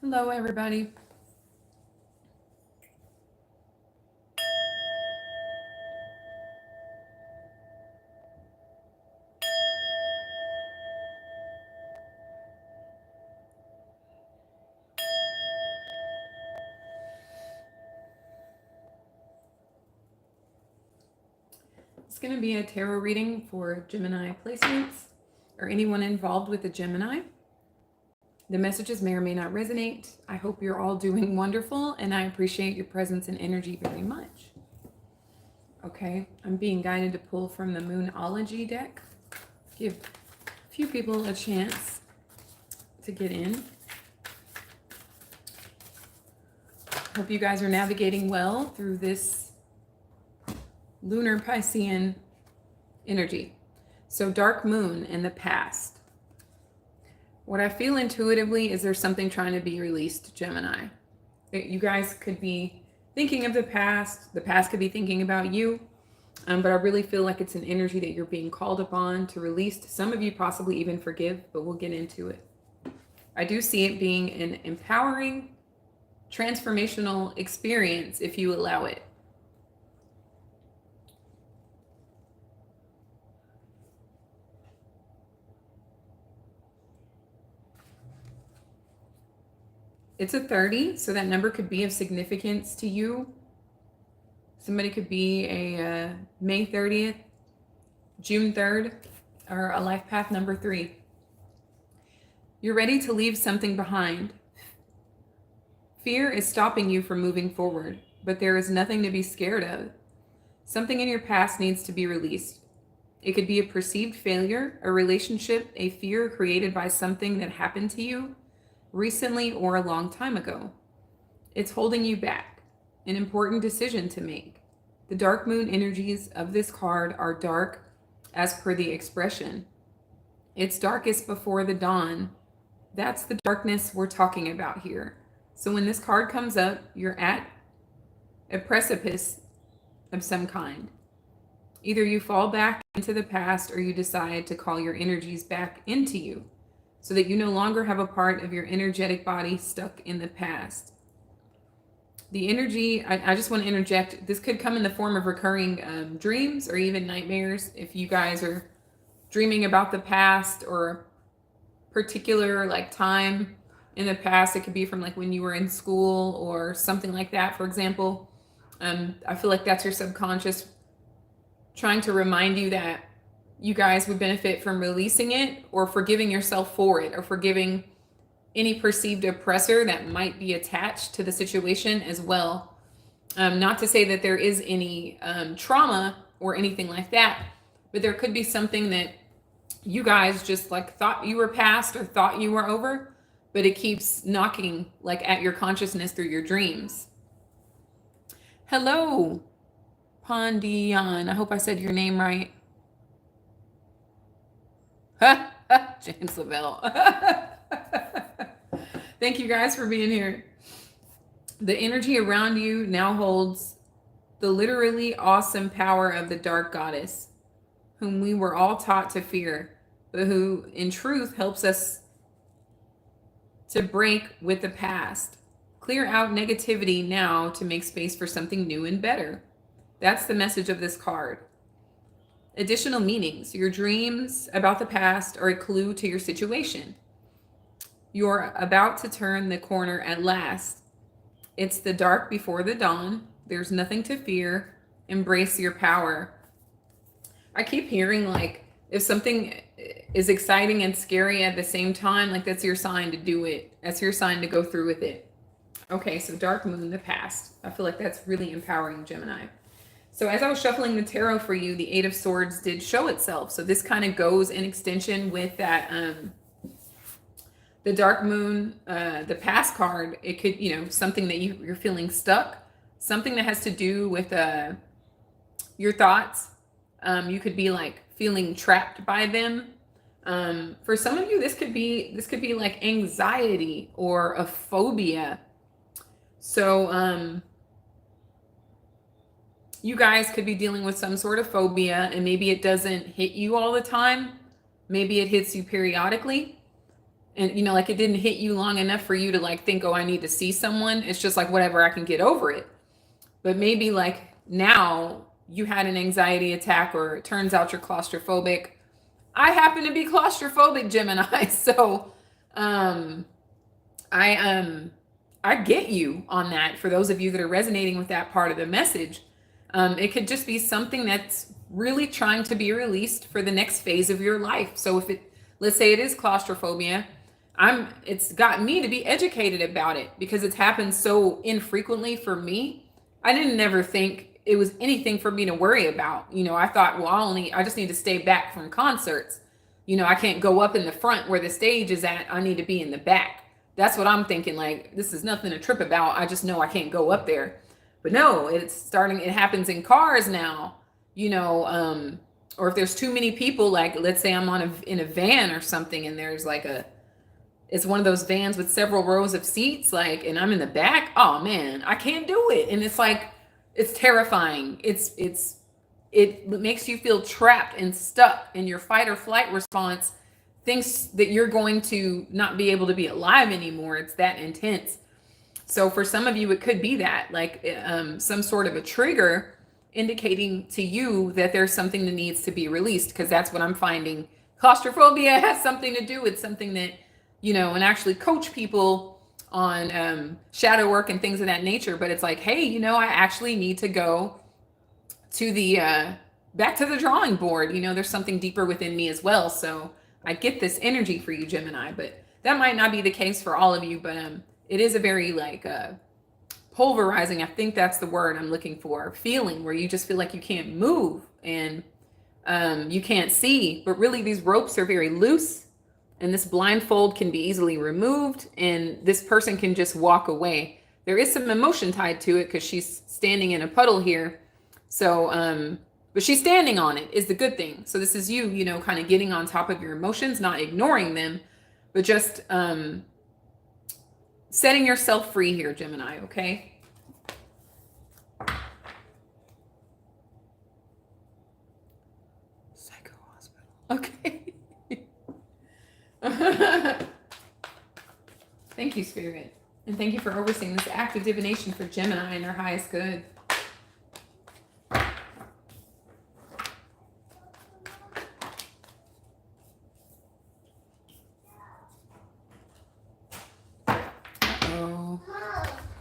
Hello, everybody. It's going to be a tarot reading for Gemini placements or anyone involved with a Gemini. The messages may or may not resonate. I hope you're all doing wonderful, and I appreciate your presence and energy very much. Okay, I'm being guided to pull from the Moonology deck. Give a few people a chance to get in. Hope you guys are navigating well through this lunar Piscean energy. So dark moon in the past. What I feel intuitively is there's something trying to be released, Gemini. You guys could be thinking of the past could be thinking about you, but I really feel like it's an energy that you're being called upon to release. Some of you possibly even forgive, but we'll get into it. I do see it being an empowering, transformational experience if you allow it. It's a 30, so that number could be of significance to you. Somebody could be a May 30th, June 3rd, or a life path number 3. You're ready to leave something behind. Fear is stopping you from moving forward, but there is nothing to be scared of. Something in your past needs to be released. It could be a perceived failure, a relationship, a fear created by something that happened to you recently or a long time ago. It's holding you back, an important decision to make. The dark moon energies of this card are dark as per the expression. It's darkest before the dawn. That's the darkness we're talking about here. So when this card comes up, you're at a precipice of some kind. Either you fall back into the past or you decide to call your energies back into you so that you no longer have a part of your energetic body stuck in the past. The energy, I just want to interject, this could come in the form of recurring dreams or even nightmares. If you guys are dreaming about the past or a particular time in the past, it could be from when you were in school or something like that, for example. I feel like that's your subconscious trying to remind you that you guys would benefit from releasing it or forgiving yourself for it or forgiving any perceived oppressor that might be attached to the situation as well. Not to say that there is any trauma or anything like that, but there could be something that you guys just thought you were past or thought you were over, but it keeps knocking at your consciousness through your dreams. Hello, Pondian. I hope I said your name right. James Lavelle. Thank you guys for being here. The energy around you now holds the literally awesome power of the dark goddess, whom we were all taught to fear, but who in truth helps us to break with the past. Clear out negativity now to make space for something new and better. That's the message of this card. Additional meanings. Your dreams about the past are a clue to your situation. You're about to turn the corner at last. It's the dark before the dawn. There's nothing to fear. Embrace your power. I keep hearing if something is exciting and scary at the same time, that's your sign to do it. That's your sign to go through with it. Okay, so dark moon, the past. I feel like that's really empowering, Gemini. So as I was shuffling the tarot for you, the Eight of Swords did show itself. So this kind of goes in extension with that, the dark moon, the past card. It could, something that you're feeling stuck, something that has to do with your thoughts. You could be feeling trapped by them. For some of you, this could be anxiety or a phobia. So, you guys could be dealing with some sort of phobia, and maybe it doesn't hit you all the time. Maybe it hits you periodically. And, you know, like it didn't hit you long enough for you to like think, oh, I need to see someone. It's just like, whatever, I can get over it. But maybe like now you had an anxiety attack, or it turns out you're claustrophobic. I happen to be claustrophobic, Gemini. So, um, I, um, I get you on that. For those of you that are resonating with that part of the message, it could just be something that's really trying to be released for the next phase of your life. So if it, let's say it is claustrophobia, it's got me to be educated about it because it's happened so infrequently for me. I didn't never think it was anything for me to worry about. You know, I thought, well, I just need to stay back from concerts. You know, I can't go up in the front where the stage is at. I need to be in the back. That's what I'm thinking. Like, this is nothing to trip about. I just know I can't go up there. But no, it happens in cars now, you know, or if there's too many people, like let's say I'm in a van or something, and there's like it's one of those vans with several rows of seats, like, and I'm in the back. Oh man, I can't do it. And it's like, it's terrifying. It makes you feel trapped and stuck, and your fight or flight response thinks that you're going to not be able to be alive anymore. It's that intense. So for some of you, it could be that, like some sort of a trigger indicating to you that there's something that needs to be released, because that's what I'm finding. Claustrophobia has something to do with something that, you know, and actually coach people on shadow work and things of that nature. But it's like, hey, you know, I actually need to go to the back to the drawing board. You know, there's something deeper within me as well. So I get this energy for you, Gemini, but that might not be the case for all of you. But it is a very like pulverizing, I think that's the word I'm looking for, feeling where you just feel like you can't move and you can't see. But really, these ropes are very loose, and this blindfold can be easily removed, and this person can just walk away. There is some emotion tied to it because she's standing in a puddle here. So, but she's standing on it is the good thing. So this is you, you know, kind of getting on top of your emotions, not ignoring them, but just setting yourself free here, Gemini, okay? Psycho hospital. Okay. Thank you, Spirit. And thank you for overseeing this act of divination for Gemini and their highest good.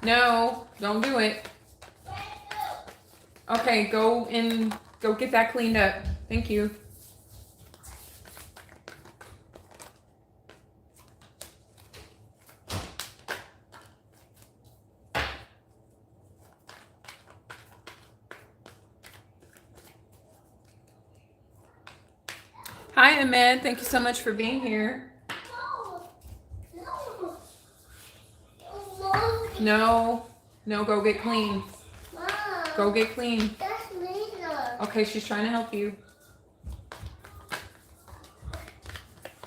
No, don't do it. Okay, go get that cleaned up. Thank you. Hi, Ahmed. Thank you so much for being here. No, go get clean. Go get clean. Okay, she's trying to help you.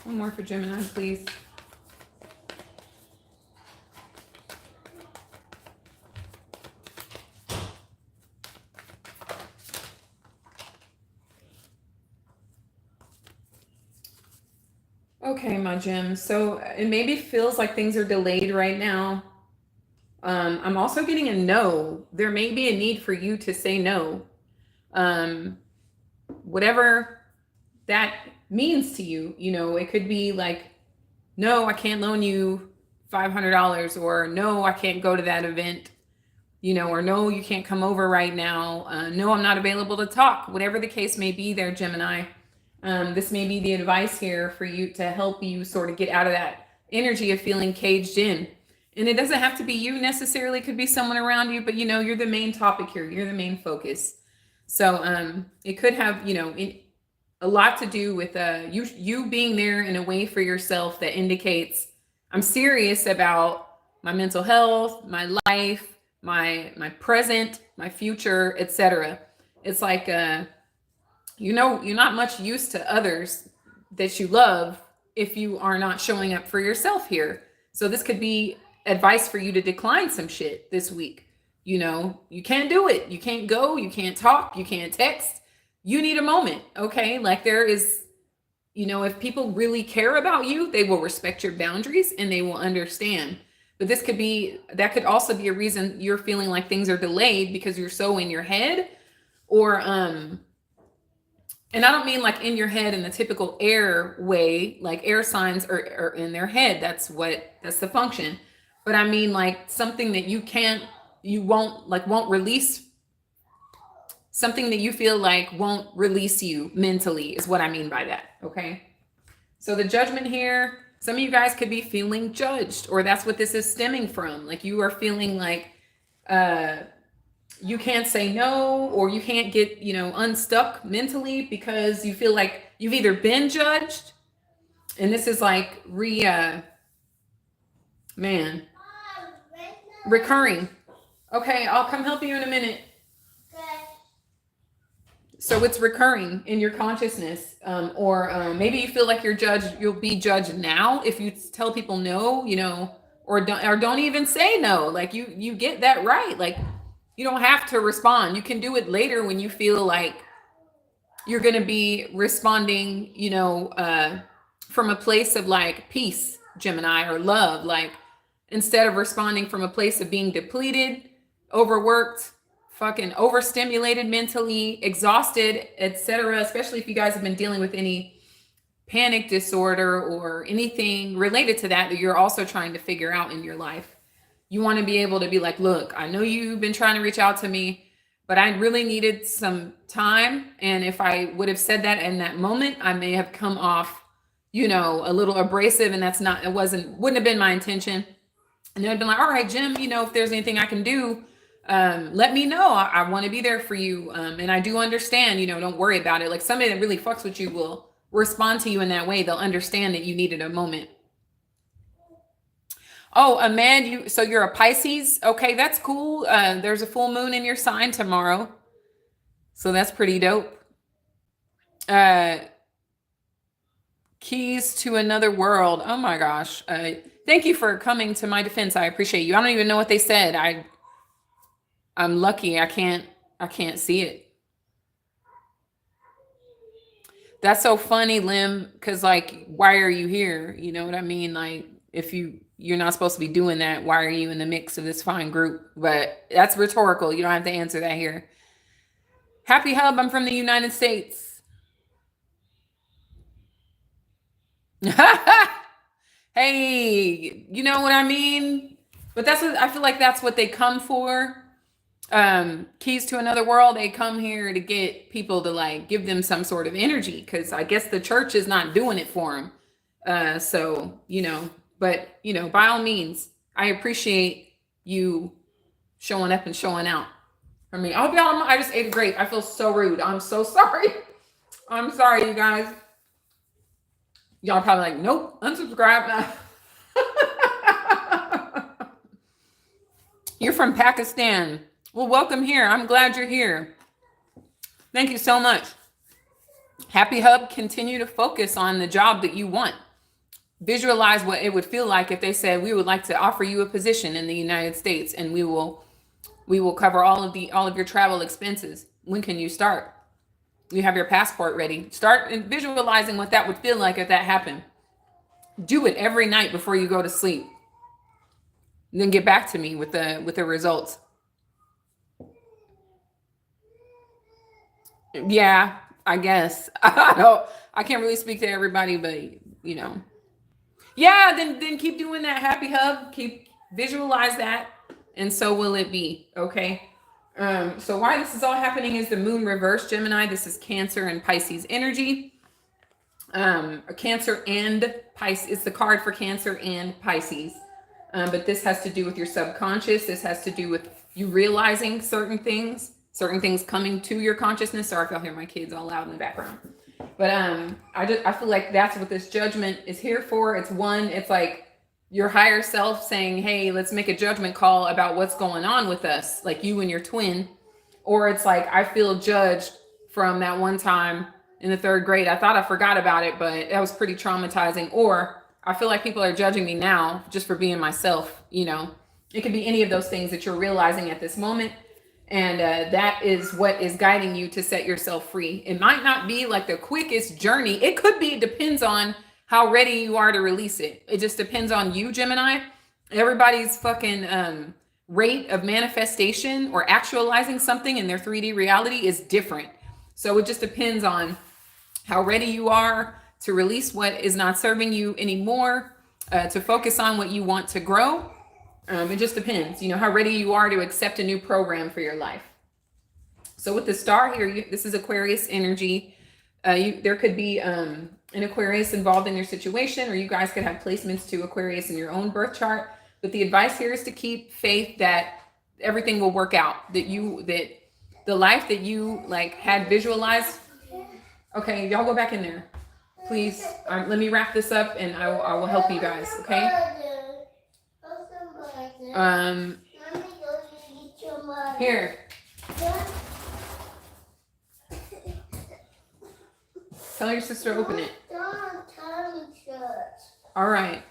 One more for Gemini, please. Okay, my Gem. So it maybe feels like things are delayed right now. I'm also getting a no. There may be a need for you to say no. Whatever that means to you, you know, it could be like, no, I can't loan you $500, or no, I can't go to that event, you know, or no, you can't come over right now. No, I'm not available to talk. Whatever the case may be there, Gemini. This may be the advice here for you to help you sort of get out of that energy of feeling caged in. And it doesn't have to be you necessarily. It could be someone around you, but you know, you're the main topic here. You're the main focus. So it could have, you know, a lot to do with you being there in a way for yourself that indicates I'm serious about my mental health, my life, my present, my future, etc. It's like you know, you're not much use to others that you love if you are not showing up for yourself here. So this could be advice for you to decline some shit this week. You know, you can't do it. You can't go. You can't talk. You can't text. You need a moment. Okay. Like there is You know, if people really care about you, they will respect your boundaries and they will understand. But that could also be a reason you're feeling like things are delayed because you're so in your head, or and I don't mean like in your head in the typical air way, like air signs are in their head. That's the function. But I mean like something that you won't release, something that you feel like won't release you mentally is what I mean by that. Okay. So the judgment here, some of you guys could be feeling judged, or that's what this is stemming from. Like you are feeling like, you can't say no, or you can't get, unstuck mentally because you feel like you've either been judged, and this is like recurring. Okay, I'll come help you in a minute. So it's recurring in your consciousness, or maybe you feel like you'll be judged now if you tell people no, or don't even say no. Like you get that right. Like you don't have to respond. You can do it later when you feel like you're going to be responding, from a place of like peace, Gemini, or love. Like instead of responding from a place of being depleted, overworked, fucking overstimulated mentally, exhausted, etc. Especially if you guys have been dealing with any panic disorder or anything related to that you're also trying to figure out in your life. You want to be able to be like, look, I know you've been trying to reach out to me, but I really needed some time. And if I would have said that in that moment, I may have come off, a little abrasive, and wouldn't have been my intention. And they'd been like, all right, Jim, if there's anything I can do, let me know. I want to be there for you. And I do understand, don't worry about it. Like somebody that really fucks with you will respond to you in that way. They'll understand that you needed a moment. Oh, Amanda, so you're a Pisces. Okay, that's cool. There's a full moon in your sign tomorrow. So that's pretty dope. Keys to another world. Oh my gosh. Thank you for coming to my defense. I appreciate you. I don't even know what they said. I'm lucky. I can't see it. That's so funny, Lim, because like, why are you here? You know what I mean? Like, if you're not supposed to be doing that, why are you in the mix of this fine group? But that's rhetorical. You don't have to answer that here. Happy Hub, I'm from the United States. Hey, you know what I mean? But I feel like that's what they come for. Keys to another world, they come here to get people to like give them some sort of energy, because I guess the church is not doing it for them. So, but by all means, I appreciate you showing up and showing out for me. I'll be honest, I just ate a grape. I feel so rude. I'm so sorry. I'm sorry, you guys. Y'all probably like, nope, unsubscribe now. You're from Pakistan. Well, welcome here. I'm glad you're here. Thank you so much. Happy Hub, continue to focus on the job that you want. Visualize what it would feel like if they said, we would like to offer you a position in the United States, and we will cover all of your travel expenses. When can you start? You have your passport ready. Start visualizing what that would feel like if that happened. Do it every night before you go to sleep. And then get back to me with the results. Yeah, I guess. I can't really speak to everybody, but yeah, then keep doing that, Happy Hub. Keep visualize that, and so will it be. Okay. So why this is all happening is the moon reverse, Gemini. This is Cancer and Pisces energy. Cancer and Pisces. It's the card for Cancer and Pisces. But this has to do with your subconscious. This has to do with you realizing certain things coming to your consciousness. Sorry if y'all hear my kids all loud in the background. But I feel like that's what this judgment is here for. It's like your higher self saying, hey, let's make a judgment call about what's going on with us, like you and your twin. Or it's like, I feel judged from that one time in the 3rd grade. I thought I forgot about it, but that was pretty traumatizing. Or I feel like people are judging me now just for being myself. It could be any of those things that you're realizing at this moment. And that is what is guiding you to set yourself free. It might not be like the quickest journey. It could be, it depends on how ready you are to release it. It just depends on you, Gemini. Everybody's fucking rate of manifestation or actualizing something in their 3D reality is different. So it just depends on how ready you are to release what is not serving you anymore, to focus on what you want to grow. It just depends, how ready you are to accept a new program for your life. So with the star here, this is Aquarius energy. There could be an Aquarius involved in your situation, or you guys could have placements to Aquarius in your own birth chart. But the advice here is to keep faith that everything will work out, that the life that you had visualized. Okay, y'all go back in there, please. Let me wrap this up, and I will help you guys. Okay. Here. Tell your sister to open it. All right.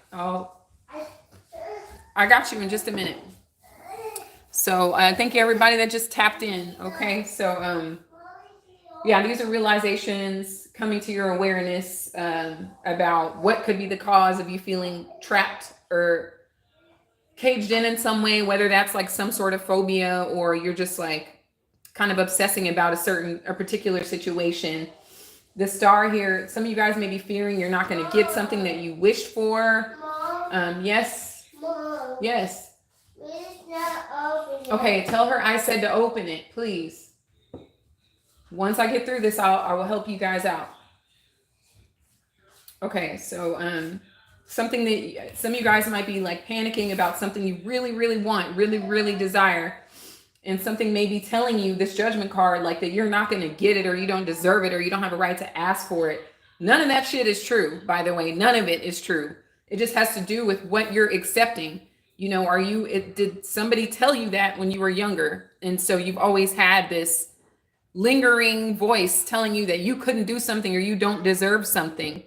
I got you in just a minute. So thank you everybody that just tapped in. Okay. So yeah, these are realizations coming to your awareness about what could be the cause of you feeling trapped or caged in some way, whether that's like some sort of phobia or you're just kind of obsessing about a particular situation. The star here, some of you guys may be fearing you're not going to get something that you wished for. Yes. Mom. Yes. Okay, tell her I said to open it, please. Once I get through this, I will help you guys out. Okay, so something that some of you guys might be panicking about, something you really, really want, really, really desire. And something may be telling you, this judgment card, that you're not going to get it, or you don't deserve it, or you don't have a right to ask for it. None of that shit is true, by the way. None of it is true. It just has to do with what you're accepting. Did somebody tell you that when you were younger? And so you've always had this lingering voice telling you that you couldn't do something or you don't deserve something.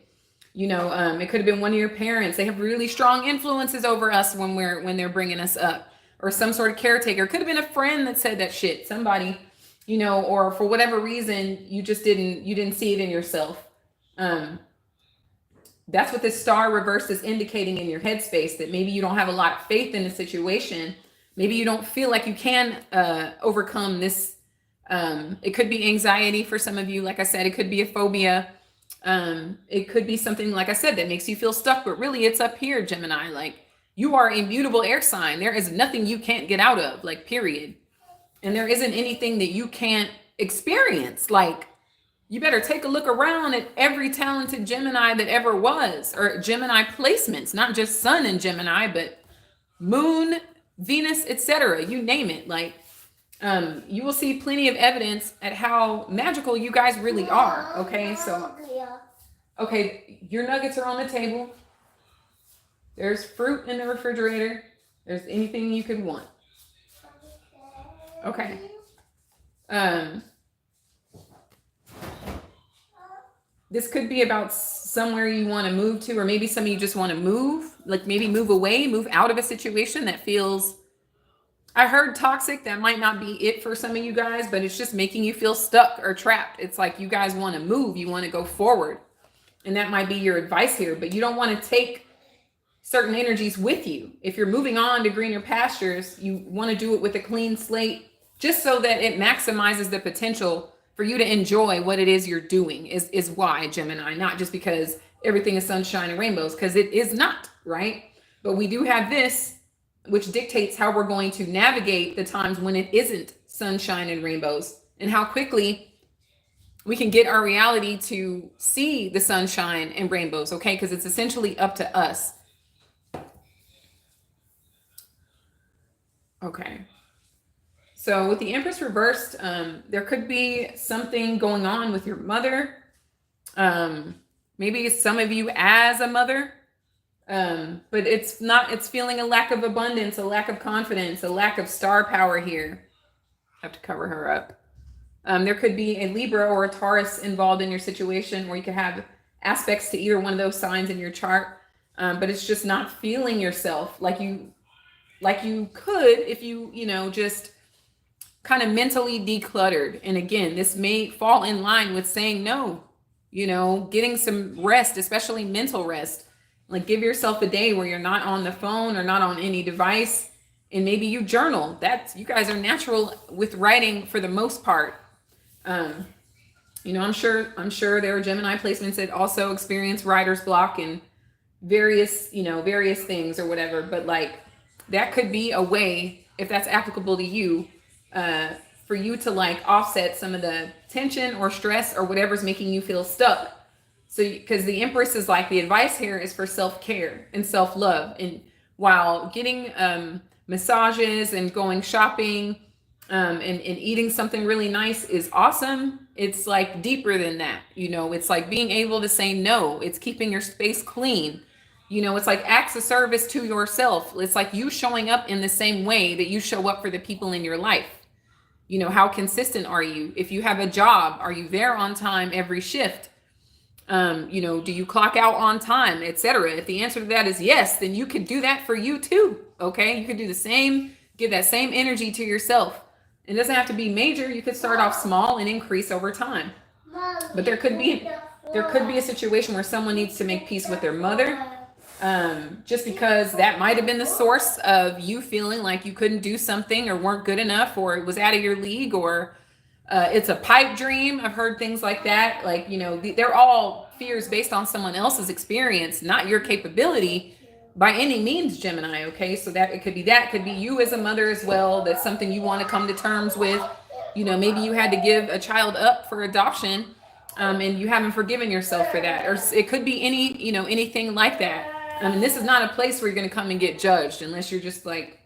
It could have been one of your parents. They have really strong influences over us when they're bringing us up. Or some sort of caretaker. It could have been a friend that said that shit. Somebody, or for whatever reason, you didn't see it in yourself. That's what this star reverse is indicating in your headspace, that maybe you don't have a lot of faith in the situation. Maybe you don't feel like you can overcome this. It could be anxiety for some of you. Like I said, it could be a phobia. It could be something, like I said, that makes you feel stuck, but really it's up here, Gemini. You are a mutable air sign. There is nothing you can't get out of, period. And there isn't anything that you can't experience. You better take a look around at every talented Gemini that ever was, or Gemini placements, not just Sun in Gemini, but Moon, Venus, etc. You name it. You will see plenty of evidence at how magical you guys really are. Okay, so, okay, your nuggets are on the table. There's fruit in the refrigerator. There's anything you could want. Okay. This could be about somewhere you want to move to, or maybe some of you just want to move, maybe move away, move out of a situation that feels, I heard toxic. That might not be it for some of you guys, but it's just making you feel stuck or trapped. It's you guys want to move, you want to go forward. And that might be your advice here, but you don't want to take certain energies with you. If you're moving on to greener pastures, you want to do it with a clean slate, just so that it maximizes the potential for you to enjoy what it is you're doing is why, Gemini, not just because everything is sunshine and rainbows, because it is not, right? But we do have this, which dictates how we're going to navigate the times when it isn't sunshine and rainbows, and how quickly we can get our reality to see the sunshine and rainbows, okay? Because it's essentially up to us. Okay. So with the Empress reversed, there could be something going on with your mother. Maybe some of you as a mother. But it's feeling a lack of abundance, a lack of confidence, a lack of star power here. I have to cover her up. There could be a Libra or a Taurus involved in your situation, or you could have aspects to either one of those signs in your chart. But it's just not feeling yourself like you could if you, just kind of mentally decluttered. And again, this may fall in line with saying no, getting some rest, especially mental rest. Like give yourself a day where you're not on the phone or not on any device, and maybe you journal. You guys are natural with writing for the most part. I'm sure there are Gemini placements that also experience writer's block and various things or whatever. But like that could be a way, if that's applicable to you, for you to like offset some of the tension or stress or whatever's making you feel stuck. So, because the Empress is like, the advice here is for self-care and self-love. And while getting massages and going shopping and eating something really nice is awesome, it's like deeper than that. It's like being able to say no. It's keeping your space clean. It's like acts of service to yourself. It's like you showing up in the same way that you show up for the people in your life. How consistent are you? If you have a job, are you there on time every shift? Do you clock out on time, etc.? If the answer to that is yes, then you could do that for you too. Okay. You could do the same, give that same energy to yourself. It doesn't have to be major. You could start off small and increase over time. But there could be a situation where someone needs to make peace with their mother. Just because that might have been the source of you feeling like you couldn't do something or weren't good enough, or it was out of your league, or it's a pipe dream. I've heard things like that. Like, they're all fears based on someone else's experience, not your capability by any means, Gemini. Okay. So that could be you as a mother as well. That's something you want to come to terms with. Maybe you had to give a child up for adoption, and you haven't forgiven yourself for that. Or it could be anything like that. This is not a place where you're going to come and get judged unless you're just like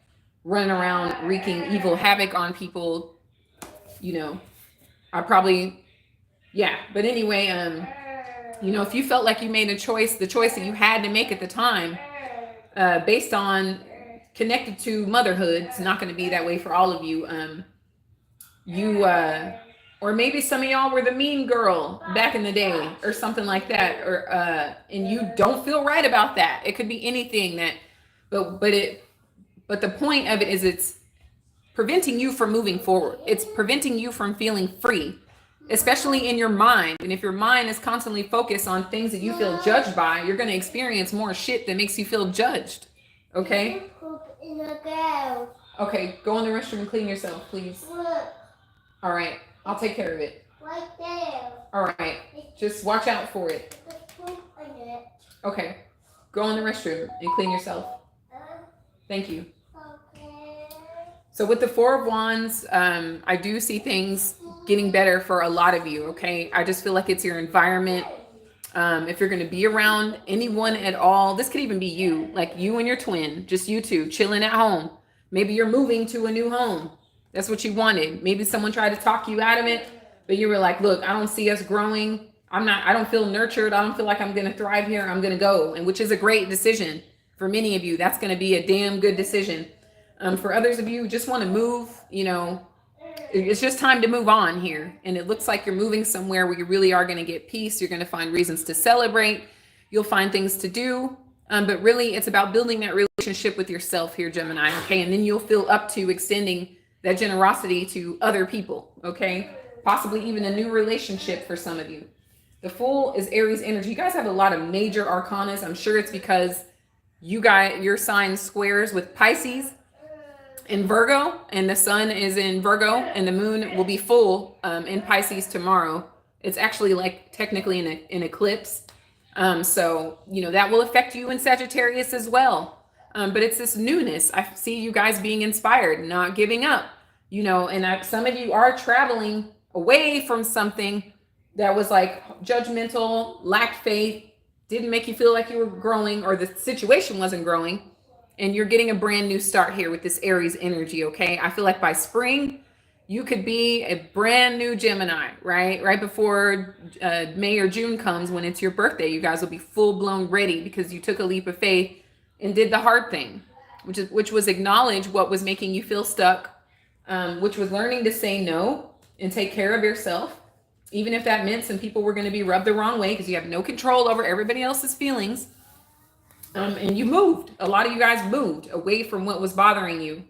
running around wreaking evil havoc on people. But anyway, if you felt like you made the choice that you had to make at the time, based on connected to motherhood, it's not going to be that way for all of you. Or maybe some of y'all were the mean girl back in the day or something like that, or and you don't feel right about that. It could be anything but the point of it is it's preventing you from moving forward. It's preventing you from feeling free, especially in your mind. And if your mind is constantly focused on things that you feel judged by, you're going to experience more shit that makes you feel judged. Okay? Okay, go in the restroom and clean yourself, please. All right, I'll take care of it. Right there. All right, just watch out for it. Okay, go in the restroom and clean yourself. Thank you. So with the Four of Wands, I do see things getting better for a lot of you, okay? I just feel like it's your environment. If you're going to be around anyone at all, this could even be you, like you and your twin, just you two chilling at home. Maybe you're moving to a new home. That's what you wanted. Maybe someone tried to talk you out of it, but you were like, look, I don't see us growing. I don't feel nurtured. I don't feel like I'm going to thrive here. I'm going to go. And which is a great decision for many of you. That's going to be a damn good decision. For others of you who just want to move, it's just time to move on here. And it looks like you're moving somewhere where you really are going to get peace. You're going to find reasons to celebrate. You'll find things to do. But really, it's about building that relationship with yourself here, Gemini. Okay. And then you'll feel up to extending that generosity to other people. Okay. Possibly even a new relationship for some of you. The Fool is Aries energy. You guys have a lot of major arcanas. I'm sure it's because your sign squares with Pisces in Virgo, and the sun is in Virgo, and the moon will be full in Pisces tomorrow. It's actually like technically an eclipse. So, that will affect you in Sagittarius as well. But it's this newness. I see you guys being inspired, not giving up, and some of you are traveling away from something that was like judgmental, lacked faith, didn't make you feel like you were growing, or the situation wasn't growing. And you're getting a brand new start here with this Aries energy, okay? I feel like by spring, you could be a brand new Gemini, right? Right before May or June comes, when it's your birthday, you guys will be full-blown ready because you took a leap of faith and did the hard thing, which was acknowledge what was making you feel stuck, which was learning to say no and take care of yourself, even if that meant some people were going to be rubbed the wrong way because you have no control over everybody else's feelings. And you moved. A lot of you guys moved away from what was bothering you.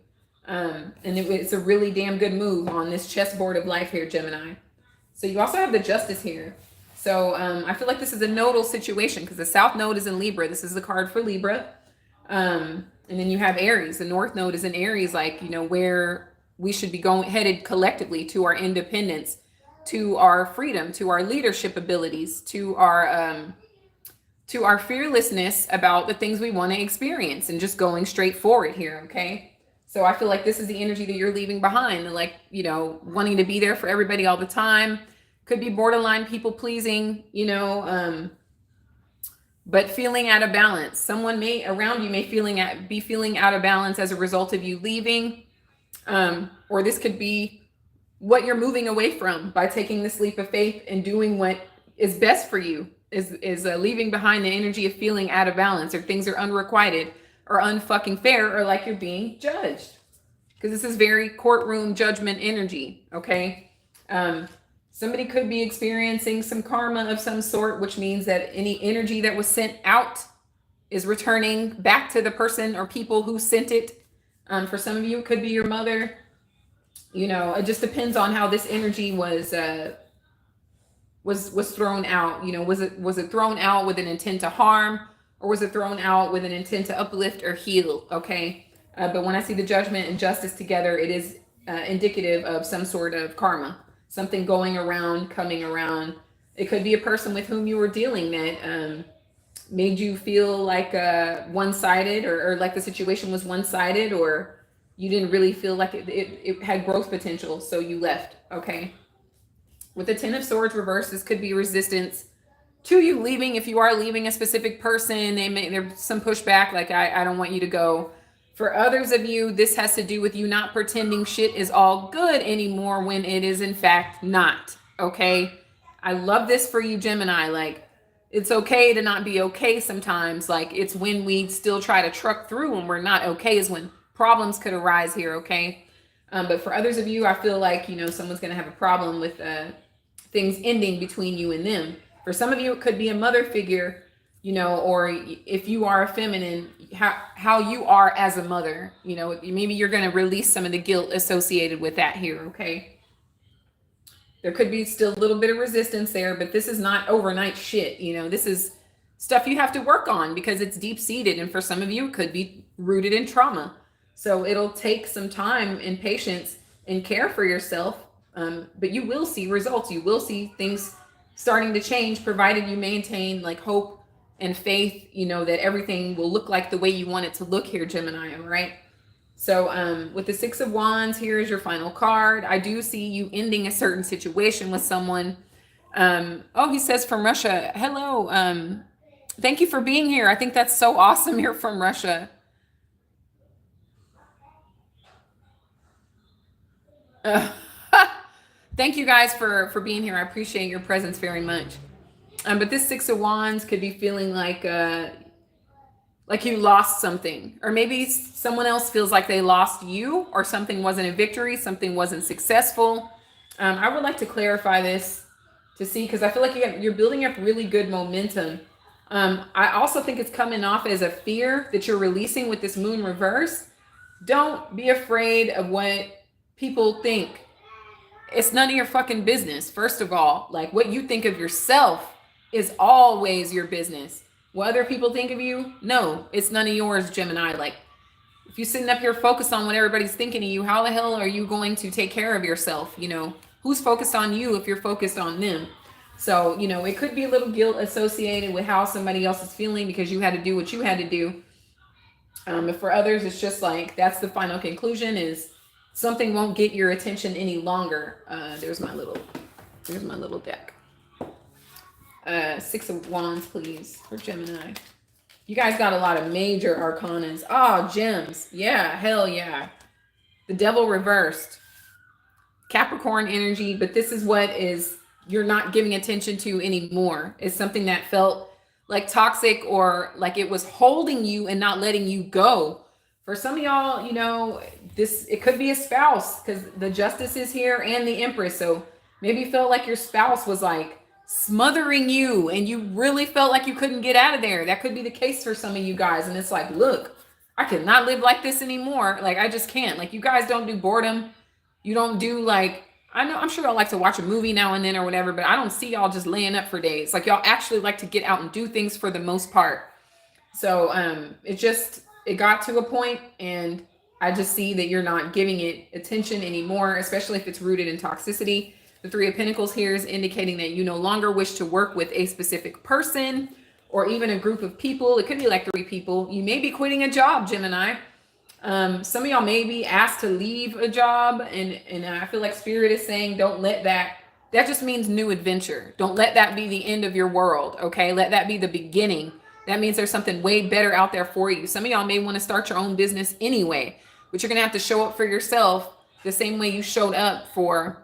And it's a really damn good move on this chessboard of life here, Gemini. So you also have the Justice here. So I feel like this is a nodal situation because the South Node is in Libra. This is the card for Libra. And then you have Aries. The North Node is in Aries, like, you know, where we should be headed collectively to our independence, to our freedom, to our leadership abilities, to our fearlessness about the things we want to experience and just going straight forward here, okay? So I feel like this is the energy that you're leaving behind, like, you know, wanting to be there for everybody all the time. Could be borderline people pleasing, you know, but feeling out of balance. Someone may around you may be feeling out of balance as a result of you leaving, or this could be what you're moving away from by taking this leap of faith and doing what is best for you. Is leaving behind the energy of feeling out of balance, or things are unrequited or unfucking fair, or like you're being judged, because this is very courtroom judgment energy. Okay. Somebody could be experiencing some karma of some sort, which means that any energy that was sent out is returning back to the person or people who sent it. For some of you, it could be your mother. You know, it just depends on how this energy was thrown out. You know, was it thrown out with an intent to harm, or was it thrown out with an intent to uplift or heal? Okay. But when I see the Judgment and Justice together, it is indicative of some sort of karma. Something going around, coming around. It could be a person with whom you were dealing that made you feel like one-sided, or like the situation was one-sided, or you didn't really feel like it had growth potential, so you left, okay? With the Ten of Swords reversed, this could be resistance to you leaving. If you are leaving a specific person, there's some pushback, like I don't want you to go. For others of you, this has to do with you not pretending shit is all good anymore when it is in fact not, okay? I love this for you, Gemini. Like, it's okay to not be okay sometimes. Like, it's when we still try to truck through when we're not okay is when problems could arise here, okay? But for others of you, I feel like, you know, someone's going to have a problem with things ending between you and them. For some of you, it could be a mother figure, you know, or if you are a feminine, how you are as a mother, you know, maybe you're going to release some of the guilt associated with that here, okay? There could be still a little bit of resistance there, but this is not overnight shit, you know, this is stuff you have to work on because it's deep-seated, and for some of you, it could be rooted in trauma. So it'll take some time and patience and care for yourself, but you will see results. You will see things starting to change, provided you maintain like hope and faith, you know, that everything will look like the way you want it to look here, Gemini, all right? So with the Six of Wands, here is your final card. I do see you ending a certain situation with someone. Oh, he says from Russia. Hello. Thank you for being here. I think that's so awesome. You're from Russia. Thank you guys for being here. I appreciate your presence very much. But this Six of Wands could be feeling like you lost something, or maybe someone else feels like they lost you, or something wasn't a victory, something wasn't successful. I would like to clarify this to see, because I feel like you're building up really good momentum. I also think it's coming off as a fear that you're releasing with this moon reverse. Don't be afraid of what people think. It's none of your fucking business. First of all, like, what you think of yourself is always your business. What other people think of you, no, it's none of yours, Gemini. Like, if you're sitting up here focused on what everybody's thinking of you, how the hell are you going to take care of yourself? You know, who's focused on you if you're focused on them? So, you know, it could be a little guilt associated with how somebody else is feeling because you had to do what you had to do. But for others, it's just like, that's the final conclusion, is something won't get your attention any longer. There's my little deck. Six of Wands, please, for Gemini. You guys got a lot of major arcanas. Oh, gems. Yeah, hell yeah. The Devil reversed. Capricorn energy, but this is what is you're not giving attention to anymore. It's something that felt like toxic, or like it was holding you and not letting you go. For some of y'all, you know, it could be a spouse, because the Justice is here and the Empress. So maybe you felt like your spouse was like smothering you and you really felt like you couldn't get out of there. That could be the case for some of you guys. And it's like, look, I cannot live like this anymore. Like, I just can't. Like, you guys don't do boredom. You don't do like, I know, I'm sure y'all like to watch a movie now and then or whatever, but I don't see y'all just laying up for days. Like, y'all actually like to get out and do things for the most part. So it got to a point, and I just see that you're not giving it attention anymore, especially if it's rooted in toxicity. The Three of Pentacles here is indicating that you no longer wish to work with a specific person or even a group of people. It could be like 3 people. You may be quitting a job, Gemini. Some of y'all may be asked to leave a job, and I feel like Spirit is saying, don't let that just means new adventure. Don't let that be the end of your world, okay? Let that be the beginning. That means there's something way better out there for you. Some of y'all may want to start your own business anyway, but you're going to have to show up for yourself the same way you showed up for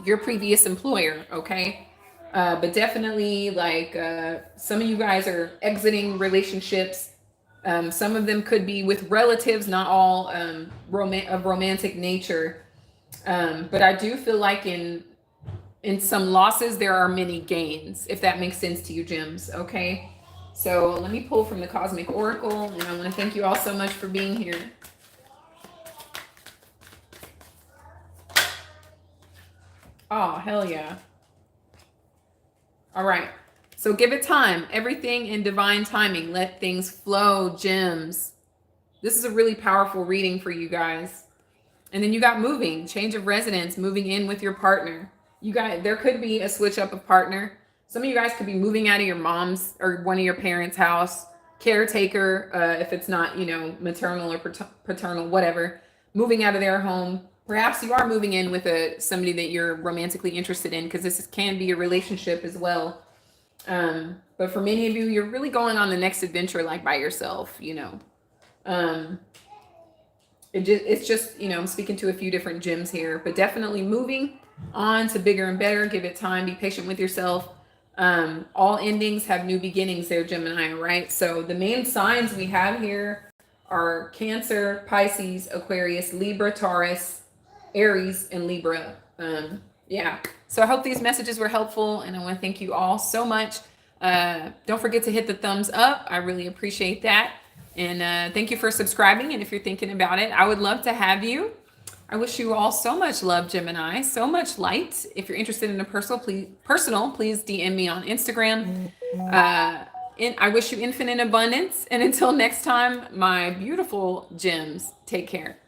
your previous employer, okay? But definitely, like, some of you guys are exiting relationships. Some of them could be with relatives, not all of romantic nature. But I do feel like in some losses, there are many gains, if that makes sense to you, Gems, okay? So let me pull from the Cosmic Oracle, and I want to thank you all so much for being here. Oh, hell yeah. All right. So give it time. Everything in divine timing. Let things flow, Gems. This is a really powerful reading for you guys. And then you got moving, change of residence, moving in with your partner. You got, there could be a switch up of partner. Some of you guys could be moving out of your mom's or one of your parents' house, caretaker, if it's not, you know, maternal or paternal, whatever, moving out of their home. Perhaps you are moving in with somebody that you're romantically interested in, because this can be a relationship as well. But for many of you, you're really going on the next adventure, like by yourself, you know. It's just, you know, I'm speaking to a few different gems here, but definitely moving on to bigger and better. Give it time. Be patient with yourself. All endings have new beginnings there, Gemini, right? So the main signs we have here are Cancer, Pisces, Aquarius, Libra, Taurus, Aries, and Libra. Yeah. So I hope these messages were helpful, and I want to thank you all so much. Don't forget to hit the thumbs up. I really appreciate that. And thank you for subscribing. And if you're thinking about it, I would love to have you. I wish you all so much love, Gemini, so much light. If you're interested in a personal, please DM me on Instagram. I wish you infinite abundance. And until next time, my beautiful gems, take care.